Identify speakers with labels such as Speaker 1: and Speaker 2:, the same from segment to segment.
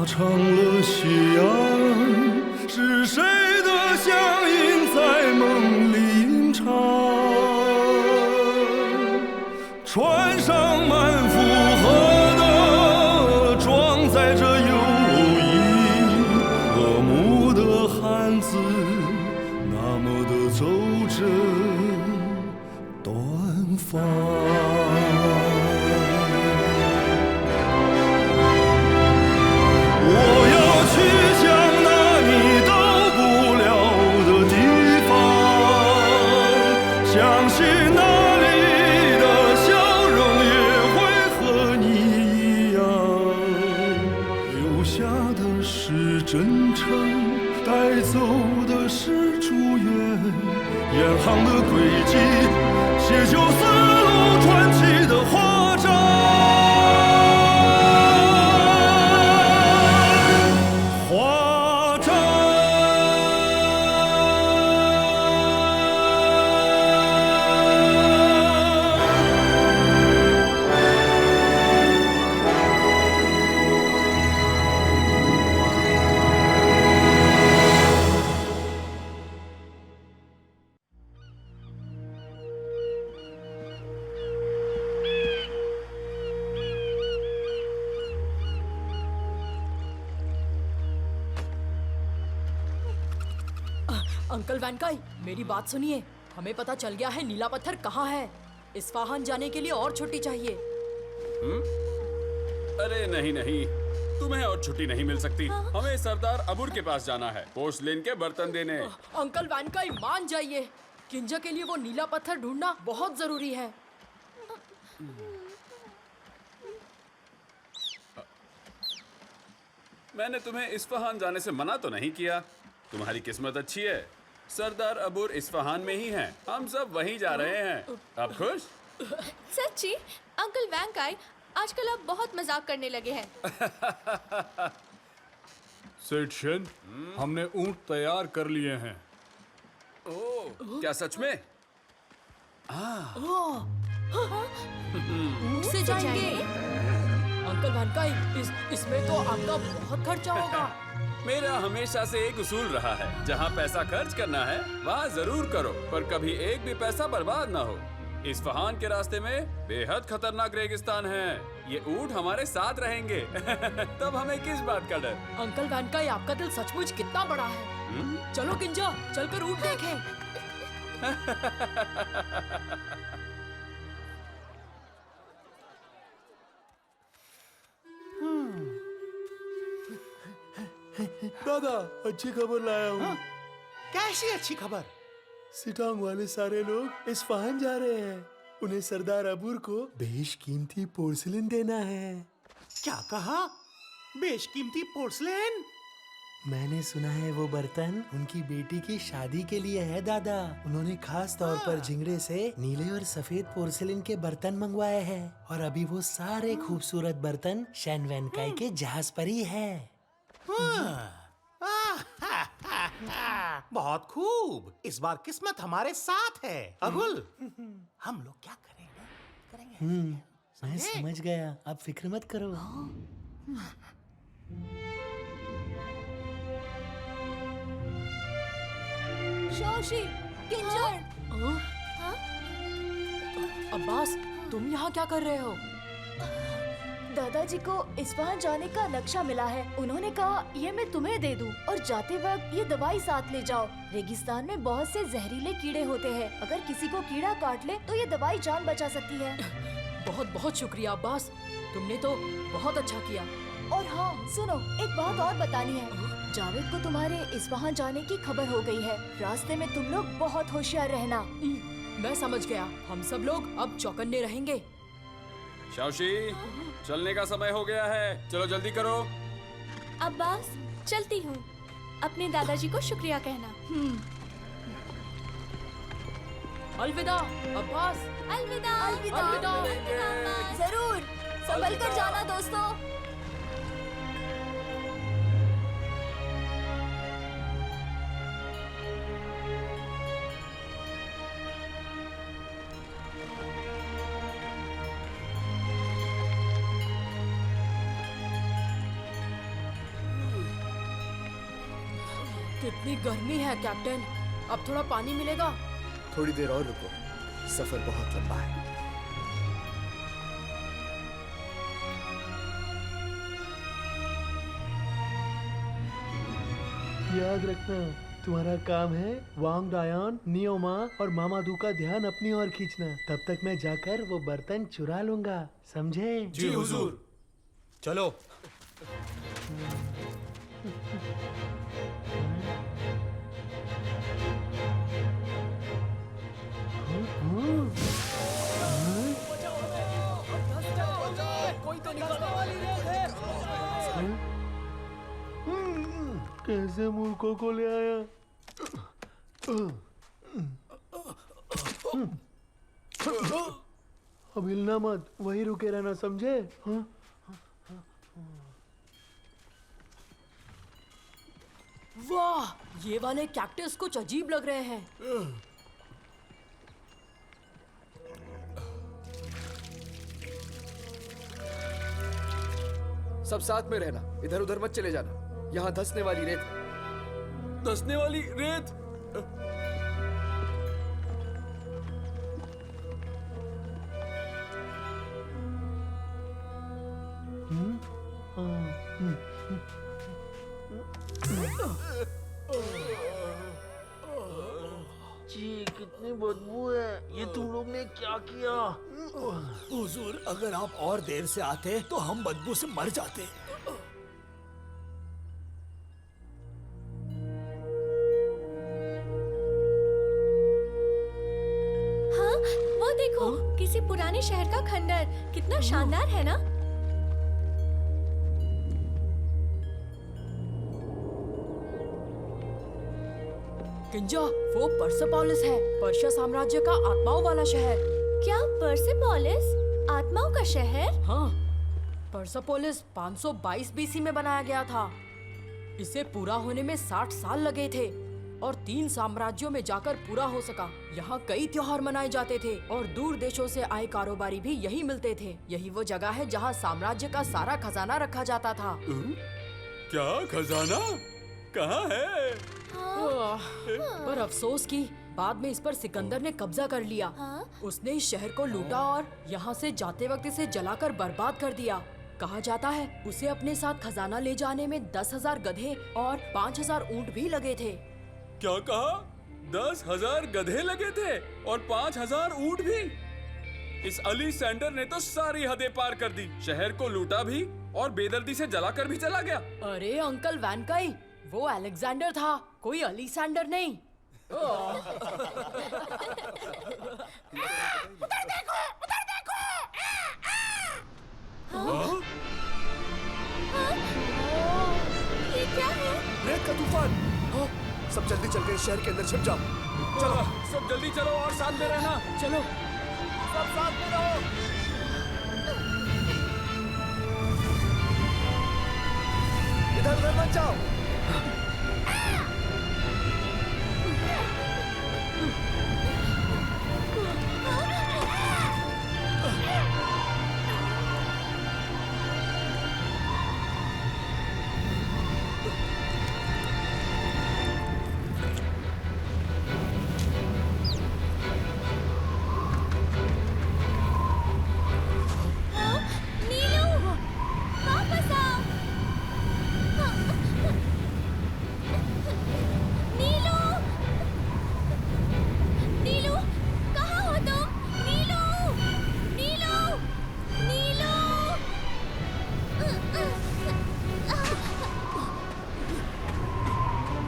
Speaker 1: 成了夕阳，是谁的响应在梦里吟唱？船上满负荷的装载着友谊，和睦的汉字，那么的走着短发。真诚带走的是祝愿，远航的轨迹写就丝路传奇的华章。华章。
Speaker 2: अंकल वैनकाई, मेरी बात सुनिए। हमें पता चल गया है नीला पत्थर कहाँ है। इस्फहान जाने के लिए और छुट्टी चाहिए।
Speaker 3: अरे नहीं नहीं, तुम्हें और छुट्टी नहीं मिल सकती। हमें सरदार अबूर के पास जाना है, पोर्सलेन के बर्तन देने।
Speaker 2: अंकल वैनकाई मान जाइए, किंजा के लिए वो नीला पत्थर ढूंढना बहुत जरूरी है।
Speaker 3: मैंने तुम्हें इस्फहान जाने से मना तो नहीं किया। तुम्हारी किस्मत अच्छी है, सरदार अबूर इस्फहान में ही हैं। हम सब वहीं जा रहे हैं। अब खुश?
Speaker 4: सच्ची? अंकल वैंकाई, आजकल आप बहुत मजाक करने लगे हैं।
Speaker 5: सेठ शेन, हमने ऊंट तैयार कर लिए हैं।
Speaker 3: ओह, क्या सच में?
Speaker 2: ऊंट से जाएंगे? अंकल वैनकाई, इसमें तो आपका बहुत खर्चा होगा।
Speaker 3: मेरा हमेशा से एक उसूल रहा है, जहाँ पैसा खर्च करना है वहाँ जरूर करो, पर कभी एक भी पैसा बर्बाद ना हो। इस्फहान के रास्ते में बेहद खतरनाक रेगिस्तान है। ये ऊंट हमारे साथ रहेंगे। तब हमें किस बात का डर?
Speaker 2: अंकल वैनकाई, आपका दिल सचमुच कितना बड़ा है। चलो किंजा, चलकर ऊंट देखें।
Speaker 1: दादा, अच्छी खबर लाया हूँ।
Speaker 6: कैसी अच्छी खबर?
Speaker 1: सिटांग वाले सारे लोग इस्फहान जा रहे हैं। उन्हें सरदार अबूर को बेशकीमती पोर्सिलेन देना है।
Speaker 6: क्या कहा? बेशकीमती पोर्सलेन?
Speaker 1: मैंने सुना है वो बर्तन उनकी बेटी की शादी के लिए है दादा। उन्होंने खास तौर पर झिंगड़े से नीले और सफेद पोर्सिलेन के बर्तन मंगवाए हैं, और अभी वो सारे खूबसूरत बर्तन शैन वैनकाई के जहाज पर ही है।
Speaker 6: बहुत खूब। इस बार किस्मत हमारे साथ है। अबुल, हम लोग क्या करेंगे?
Speaker 1: मैं समझ गया, आप फिक्र मत करो।
Speaker 4: शोशी, किंजर।
Speaker 2: अब्बास, तुम यहाँ क्या कर रहे हो?
Speaker 7: दादाजी को इस्फहान जाने का नक्शा मिला है। उन्होंने कहा ये मैं तुम्हें दे दूं, और जाते वक्त ये दवाई साथ ले जाओ। रेगिस्तान में बहुत से जहरीले कीड़े होते हैं, अगर किसी को कीड़ा काट ले तो ये दवाई जान बचा सकती है।
Speaker 2: बहुत बहुत शुक्रिया अब्बास, तुमने तो बहुत अच्छा किया।
Speaker 7: और हाँ सुनो, एक बात और बतानी है। जावेद को तुम्हारे इस्फहान जाने की खबर हो गई है। रास्ते में तुम लोग बहुत होशियार रहना।
Speaker 2: मैं समझ गया, हम सब लोग अब चौकन्ने रहेंगे।
Speaker 3: शाओशी, चलने का समय हो गया है, चलो जल्दी करो।
Speaker 4: अब्बास, चलती हूँ। अपने दादाजी को शुक्रिया कहना।
Speaker 2: अलविदा अब्बास।
Speaker 4: अलविदा।
Speaker 7: अलविदा। जरूर संभल कर जाना दोस्तों।
Speaker 2: कितनी गर्मी है कैप्टन। अब थोड़ा पानी मिलेगा?
Speaker 8: थोड़ी देर और रुको, सफर बहुत लंबा है।
Speaker 1: याद रखना, तुम्हारा काम है वांग डायन, नियोमा और मामादू का ध्यान अपनी ओर खींचना। तब तक मैं जाकर वो बर्तन चुरा लूंगा, समझे?
Speaker 6: जी हुजूर। चलो।
Speaker 1: कैसे मूर्खों को ले आया? अब हिलना मत, वही रुके रहना, समझे? हाँ?
Speaker 2: वाह, ये वाले कैक्टस कुछ अजीब लग रहे हैं।
Speaker 8: सब साथ में रहना, इधर उधर मत चले जाना, यहाँ धंसने वाली रेत है।
Speaker 3: धंसने वाली रेत?
Speaker 1: जी, कितनी बदबू है। ये तुम लोग ने क्या किया?
Speaker 9: हुजूर, अगर आप और देर से आते तो हम बदबू से मर जाते।
Speaker 4: हाँ, वो देखो, किसी पुराने शहर का खंडर। कितना शानदार है ना?
Speaker 2: किंजा, वो पर्सेपोलिस है, पर्शिया साम्राज्य का आत्माओं वाला शहर।
Speaker 4: क्या पर्सेपोलिस आत्माओं का शहर?
Speaker 2: हाँ, पर्सेपोलिस 522 बीसी में बनाया गया था। इसे पूरा होने में 60 साल लगे थे और 3 साम्राज्यों में जाकर पूरा हो सका। यहाँ कई त्योहार मनाए जाते थे और दूर देशों से आए कारोबारी भी यही मिलते थे। यही वो जगह है जहाँ साम्राज्य का सारा खजाना रखा जाता था।
Speaker 3: क्या खजाना? कहाँ है?
Speaker 2: पर अफसोस की बाद में इस पर सिकंदर ने कब्जा कर लिया। उसने इस शहर को लूटा और यहाँ से जाते वक्त इसे जलाकर बर्बाद कर दिया। कहा जाता है उसे अपने साथ खजाना ले जाने में 10,000 गधे और 5,000 ऊंट भी लगे थे।
Speaker 3: क्या कहा? 10,000 गधे लगे थे और 5,000 ऊंट भी? इस अलीसैंडर ने तो सारी हदें पार कर दी। शहर को लूटा भी और बेदर्दी से जलाकर भी चला गया।
Speaker 2: अरे अंकल वैनकाई, वो अलेक्जेंडर था, कोई अलीसैंडर नहीं।
Speaker 4: ये क्या है?
Speaker 8: रेत का तूफान। हाँ, सब जल्दी चल के शहर के अंदर छिप जाओ।
Speaker 3: चलो सब जल्दी चलो और साथ में रहना।
Speaker 2: चलो
Speaker 8: सब साथ में रहो। इधर उधर मत जाओ।
Speaker 4: नीलू, वापस आओ। नीलू, नीलू, कहाँ हो तुम? नीलू, नीलू, नीलू।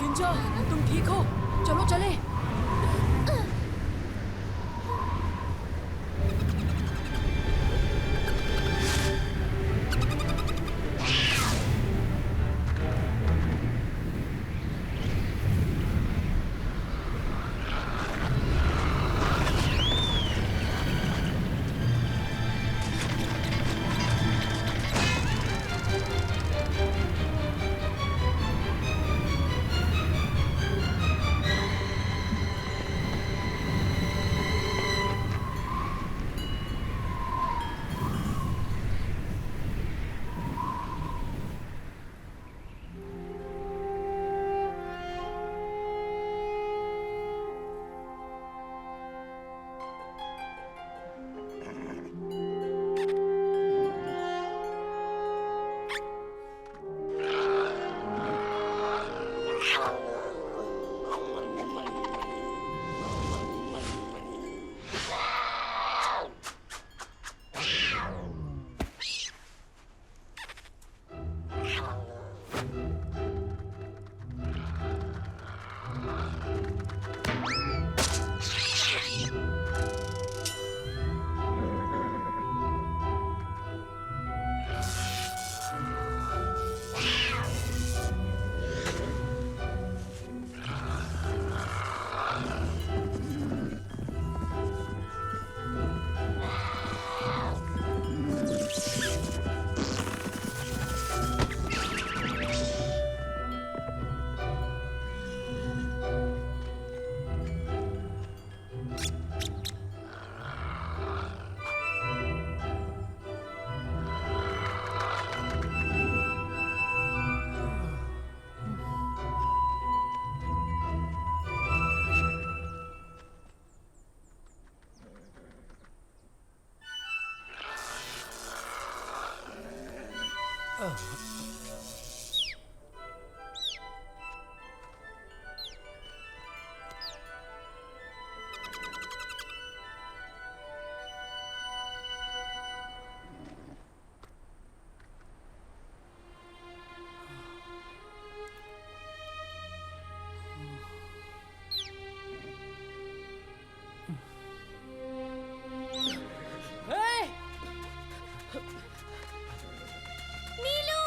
Speaker 2: किंजा, तुम ठीक हो? चलो चले।
Speaker 4: नीलू!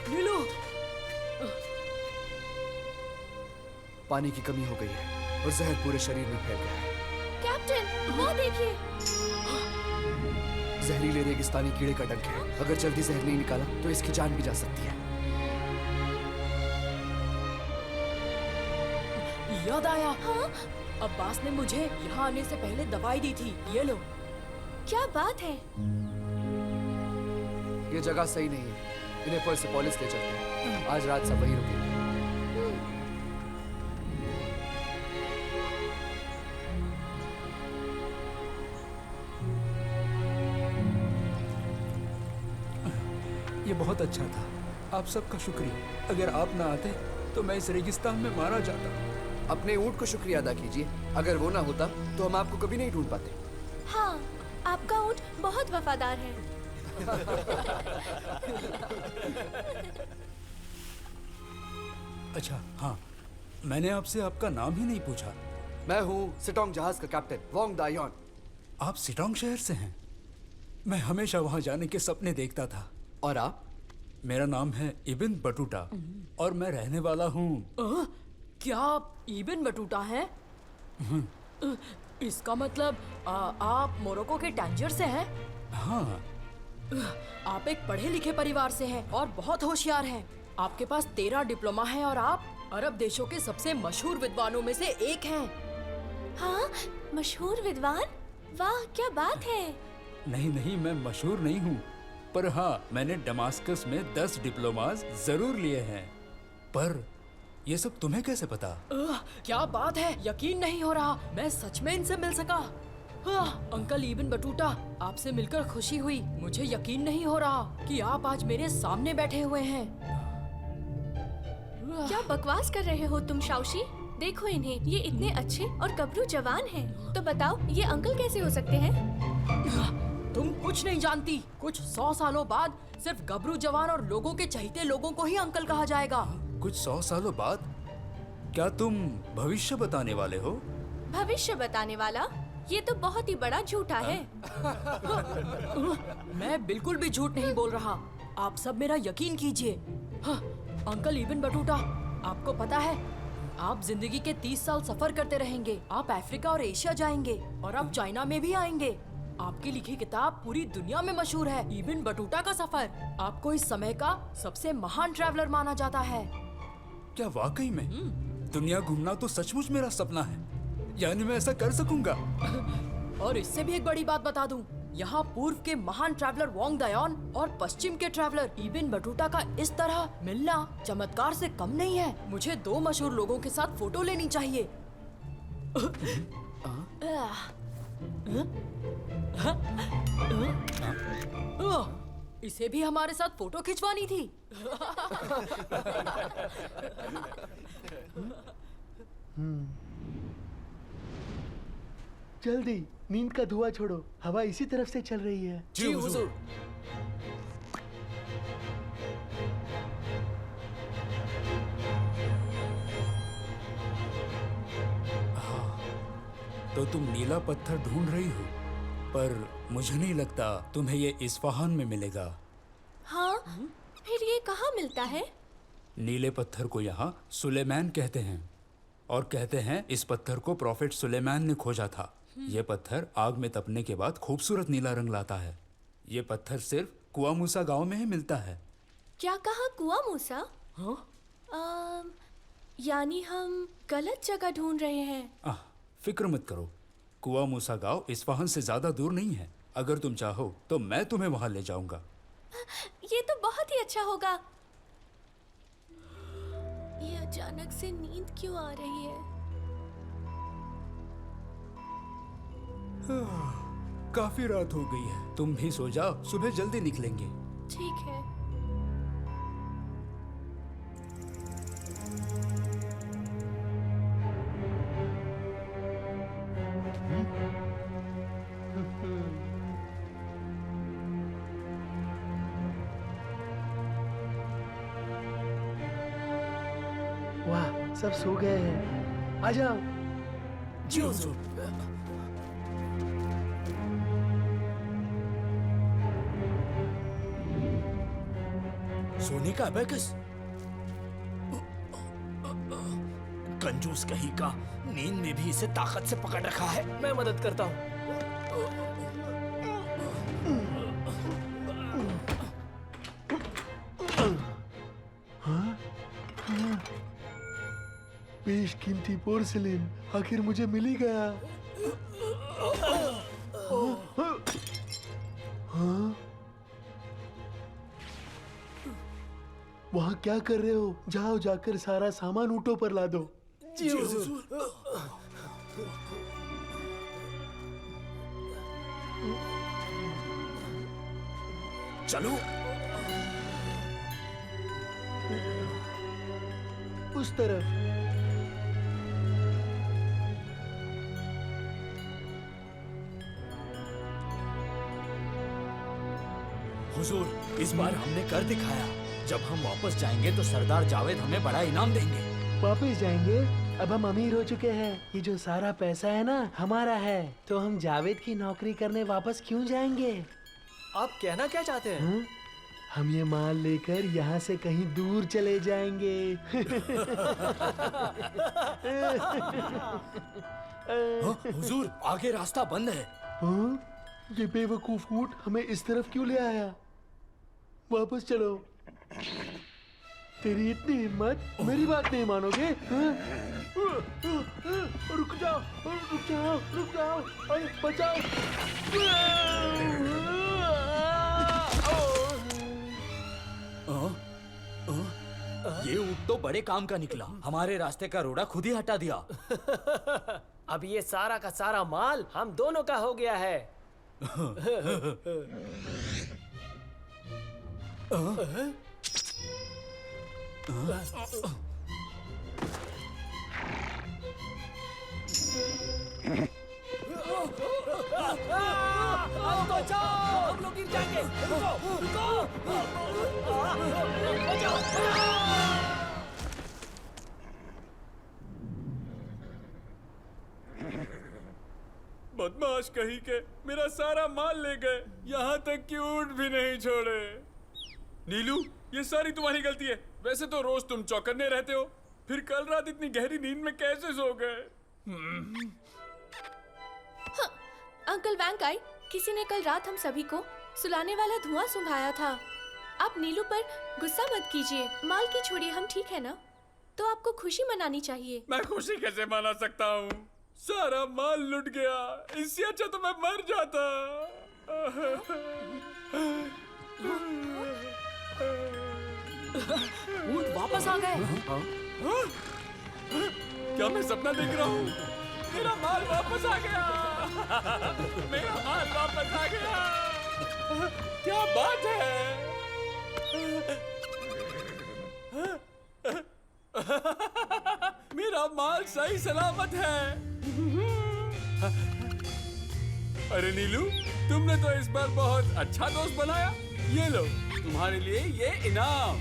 Speaker 2: नीलू!
Speaker 8: पानी की कमी हो गई है और जहर पूरे शरीर में फैल गया है।
Speaker 4: कैप्टन, वो देखिए।
Speaker 8: जहरीले रेगिस्तानी कीड़े का डंक है। अगर जल्दी जहर नहीं निकाला तो इसकी जान भी जा सकती है।
Speaker 2: याद आया। अब्बास ने मुझे यहाँ आने से पहले दवाई दी थी, ये लो।
Speaker 4: क्या बात है?
Speaker 8: ये जगह सही नहीं है। इन्हें पर्सेपोलिस ले चलते हैं। आज रात सब वहीं रुकेंगे।
Speaker 5: ये बहुत अच्छा था। आप सबका शुक्रिया। अगर आप ना आते तो मैं इस रेगिस्तान में मारा जाता।
Speaker 8: अपने ऊंट को शुक्रिया अदा कीजिए। अगर वो ना होता तो हम आपको कभी नहीं ढूंढ पाते।
Speaker 4: हाँ, आपका ऊँट बहुत वफादार है।
Speaker 5: अच्छा हाँ, मैंने आपसे आपका नाम ही नहीं पूछा।
Speaker 8: मैं हूँ सिटोंग जहाज का कैप्टन वोंग दायोन।
Speaker 5: आप सिटोंग शहर से हैं? मैं हमेशा वहाँ जाने के सपने देखता था।
Speaker 8: और आप?
Speaker 5: मेरा नाम है इबिन बटूटा और मैं रहने वाला हूँ।
Speaker 2: क्या आप इबिन बटूटा हैं? इसका मतलब आप मोरक्को के टैंजर से हैं?
Speaker 5: हाँ।
Speaker 2: आप एक पढ़े लिखे परिवार से हैं और बहुत होशियार हैं। आपके पास 13 डिप्लोमा है और आप अरब देशों के सबसे मशहूर विद्वानों में से एक हैं।
Speaker 4: हाँ, मशहूर विद्वान? वाह, क्या बात है।
Speaker 5: नहीं नहीं, मैं मशहूर नहीं हूँ, पर हाँ, मैंने दमास्कस में 10 डिप्लोमास जरूर लिए हैं। पर ये सब तुम्हें कैसे पता?
Speaker 2: क्या बात है, यकीन नहीं हो रहा। मैं सच में इनसे मिल सका। अंकल इबिन बटूटा, आपसे मिलकर खुशी हुई। मुझे यकीन नहीं हो रहा कि आप आज मेरे सामने बैठे हुए हैं।
Speaker 4: क्या बकवास कर रहे हो तुम शाओशी? देखो इन्हें, ये इतने अच्छे और गबरू जवान हैं। तो बताओ, ये अंकल कैसे हो सकते हैं?
Speaker 2: तुम कुछ नहीं जानती। कुछ 100 सालों बाद सिर्फ गबरू जवान और लोगों के चहीते लोगों को ही अंकल कहा जाएगा।
Speaker 5: कुछ 100 सालों बाद? क्या तुम भविष्य बताने वाले हो?
Speaker 4: भविष्य बताने वाला? ये तो बहुत ही बड़ा झूठा है।
Speaker 2: मैं बिल्कुल भी झूठ नहीं बोल रहा। आप सब मेरा यकीन कीजिए। अंकल इबिन बटूटा, आपको पता है, आप जिंदगी के 30 साल सफर करते रहेंगे। आप अफ्रीका और एशिया जाएंगे और आप चाइना में भी आएंगे। आपकी लिखी किताब पूरी दुनिया में मशहूर है, इबिन बटूटा का सफर। आपको इस समय का सबसे महान ट्रैवलर माना जाता है।
Speaker 5: क्या वाकई में? दुनिया घूमना तो सचमुच मेरा सपना है। यानी मैं ऐसा कर सकूंगा।
Speaker 2: और इससे भी एक बड़ी बात बता दूं, यहाँ पूर्व के महान ट्रैवलर वोंग दायोन और पश्चिम के ट्रैवलर इबिन बटूटा का इस तरह मिलना चमत्कार से कम नहीं है। मुझे 2 मशहूर लोगों के साथ फोटो लेनी चाहिए। इसे भी हमारे साथ फोटो खिंचवानी थी।
Speaker 1: जल्दी, नींद का धुआं छोड़ो। हवा इसी तरफ से चल रही है।
Speaker 8: जी हुजूर।
Speaker 5: तो तुम नीला पत्थर ढूंढ रही हो, पर मुझे नहीं लगता तुम्हें ये इस्फहान में मिलेगा।
Speaker 4: हाँ, फिर ये कहाँ मिलता है?
Speaker 5: नीले पत्थर को यहाँ सुलेमान कहते हैं और कहते हैं इस पत्थर को प्रॉफेट सुलेमान ने खोजा था। ये पत्थर आग में तपने के बाद खूबसूरत नीला रंग लाता है। ये पत्थर सिर्फ कुआ मूसा गांव में ही मिलता है।
Speaker 4: क्या कहा, कुआ मूसा? यानी हम गलत जगह ढूंढ रहे हैं।
Speaker 5: फिक्र मत करो, कुआ मूसा गांव इस्फहान से ज्यादा दूर नहीं है। अगर तुम चाहो तो मैं तुम्हें वहां ले जाऊंगा।
Speaker 4: ये तो बहुत ही अच्छा होगा। ये अचानक से नींद क्यों आ रही है?
Speaker 5: काफी रात हो गई है, तुम भी सो जाओ, सुबह जल्दी निकलेंगे।
Speaker 4: ठीक है।
Speaker 1: वाह, सब सो गए हैं। आ जाओ।
Speaker 9: जी हुजूर। सोने का अबेकस। कंजूस कहीं का, नींद में भी इसे ताकत से पकड़ रखा है। मैं मदद करता हूँ।
Speaker 1: बेशकीमती पोर्सिलेन आखिर मुझे मिल ही गया। हाँ? वहाँ क्या कर रहे हो? जाओ, जाकर सारा सामान ऊँटों पर ला दो।
Speaker 9: जी हुजूर। चलो।
Speaker 1: उस तरफ।
Speaker 9: हुजूर, इस बार हमने कर दिखाया। जब हम वापस जाएंगे तो सरदार जावेद हमें बड़ा इनाम देंगे।
Speaker 1: वापस जाएंगे? अब हम अमीर हो चुके हैं। ये जो सारा पैसा है ना, हमारा है। तो हम जावेद की नौकरी करने वापस क्यों जाएंगे?
Speaker 9: आप कहना क्या चाहते हैं?
Speaker 1: हाँ? हम ये माल लेकर यहाँ से कहीं दूर चले जाएंगे।
Speaker 9: हुजूर, आगे रास्ता बंद है।
Speaker 1: हाँ? ये बेवकूफ ऊँट हमें इस तरफ क्यों ले आया? वापस चलो। तेरी इतनी हिम्मत, मेरी बात नहीं मानोगे? हाँ? रुक जाओ, रुक जाओ, रुक जाओ, अरे बचाओ।
Speaker 9: ये ऊँट तो बड़े काम का निकला। हमारे रास्ते का रोड़ा खुद ही हटा दिया।
Speaker 10: अब ये सारा का सारा माल हम दोनों का हो गया है। बचाओ, हम लोग गिर जाएंगे। रुको, रुको। बचाओ।
Speaker 3: बदमाश कहीं के मेरा सारा माल ले गए, यहाँ तक कि ऊँट भी नहीं छोड़े। नीलू, ये सारी तुम्हारी गलती है। वैसे तो रोज तुम चौकन्ने रहते हो, फिर कल रात इतनी गहरी नींद में कैसे सो गए?
Speaker 4: हाँ, अंकल वैंक आई, किसी ने कल रात हम सभी को सुलाने वाला धुआं सुंघाया था। आप नीलू पर गुस्सा मत कीजिए। माल की छोड़िए, हम ठीक है ना? तो आपको खुशी मनानी चाहिए।
Speaker 3: मैं खुशी कैसे मना सकता हूँ? सारा माल लुट गया। इससे अच्छा तो मैं मर जाता।
Speaker 2: ऊँट वापस आ गए।
Speaker 3: क्या मैं सपना देख रहा हूँ? मेरा माल वापस आ गया। मेरा माल वापस आ गया। क्या बात है? मेरा माल सही सलामत है। अरे नीलू, तुमने तो इस बार बहुत अच्छा दोस्त बनाया। ये लो, तुम्हारे लिए ये इनाम।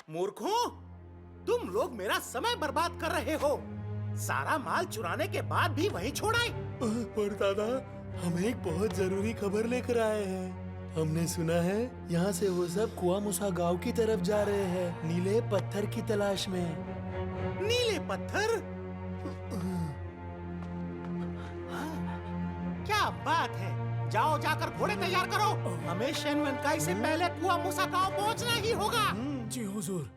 Speaker 6: मूर्खों, तुम लोग मेरा समय बर्बाद कर रहे हो। सारा माल चुराने के बाद भी वहीं छोड़ आए।
Speaker 1: पर दादा, हम एक बहुत जरूरी खबर लेकर आए हैं। हमने सुना है यहाँ से वो सब कुआमुसा गांव की तरफ जा रहे हैं, नीले पत्थर की तलाश में।
Speaker 6: नीले पत्थर? क्या बात है। जाओ, जाकर घोड़े तैयार करो। हमें शेनवनकाई से पहले कुआमुसा गांव पहुंचना ही होगा।
Speaker 9: जी हुजूर।